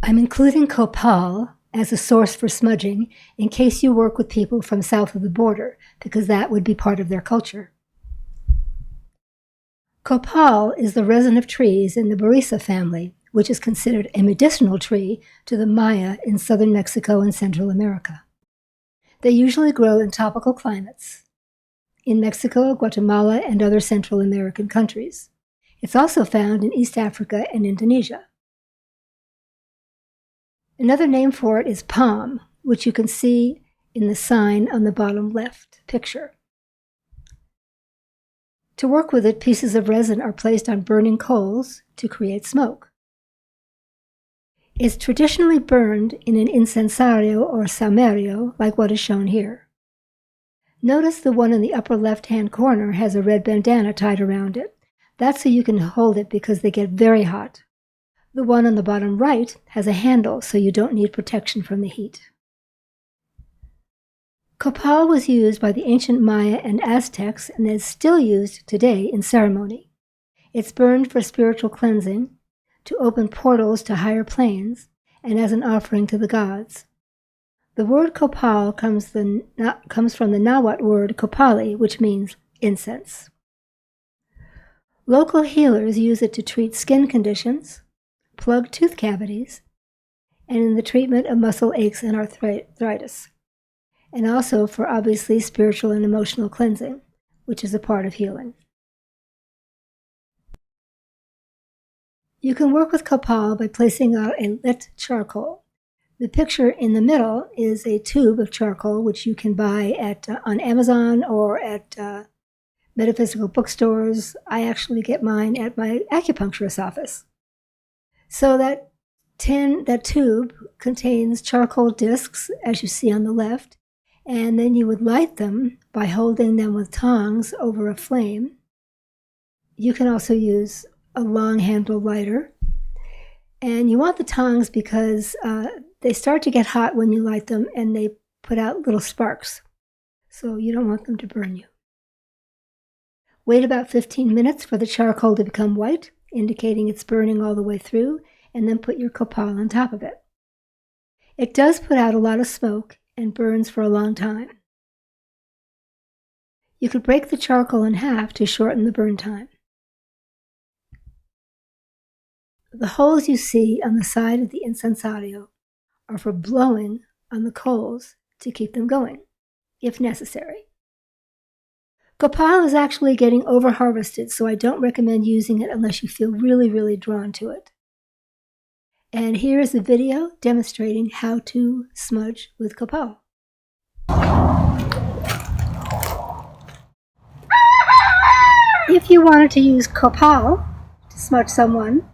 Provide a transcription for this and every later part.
I'm including copal as a source for smudging in case you work with people from south of the border, because that would be part of their culture. Copal is the resin of trees in the Berisa family, which is considered a medicinal tree to the Maya in southern Mexico and Central America. They usually grow in tropical climates in Mexico, Guatemala, and other Central American countries. It's also found in East Africa and Indonesia. Another name for it is palm, which you can see in the sign on the bottom left picture. To work with it, pieces of resin are placed on burning coals to create smoke. It's traditionally burned in an incensario or saumerio, like what is shown here. Notice the one in the upper left-hand corner has a red bandana tied around it. That's so you can hold it because they get very hot. The one on the bottom right has a handle, so you don't need protection from the heat. Copal was used by the ancient Maya and Aztecs and is still used today in ceremony. It's burned for spiritual cleansing, to open portals to higher planes, and as an offering to the gods. The word copal comes from the Nahuatl word copali, which means incense. Local healers use it to treat skin conditions, plug tooth cavities, and in the treatment of muscle aches and arthritis, and also for obviously spiritual and emotional cleansing, which is a part of healing. You can work with copal by placing out a lit charcoal. The picture in the middle is a tube of charcoal, which you can buy on Amazon or at metaphysical bookstores. I actually get mine at my acupuncturist's office. So that tube contains charcoal discs, as you see on the left, and then you would light them by holding them with tongs over a flame. You can also use a long handle lighter. And you want the tongs because they start to get hot when you light them and they put out little sparks. So you don't want them to burn you. Wait about 15 minutes for the charcoal to become white, indicating it's burning all the way through, and then put your copal on top of it. It does put out a lot of smoke and burns for a long time. You could break the charcoal in half to shorten the burn time. The holes you see on the side of the incensario are for blowing on the coals to keep them going, if necessary. Copal is actually getting over-harvested, so I don't recommend using it unless you feel really, really drawn to it. And here is a video demonstrating how to smudge with copal. If you wanted to use copal to smudge someone,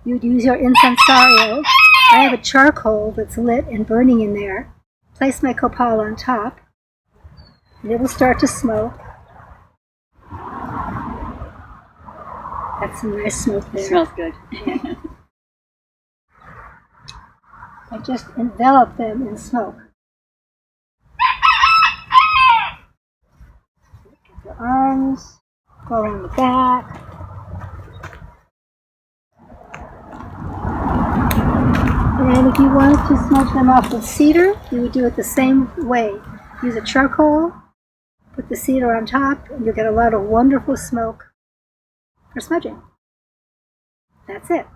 you'd use your incensario. I have a charcoal that's lit and burning in there. Place my copal on top, and it will start to smoke. That's some nice smoke there. It smells good. Yeah. I just envelop them in smoke. Get the arms, go around the back. And if you wanted to smudge them off with cedar, you would do it the same way. Use a charcoal, put the cedar on top, and you'll get a lot of wonderful smoke for smudging. That's it.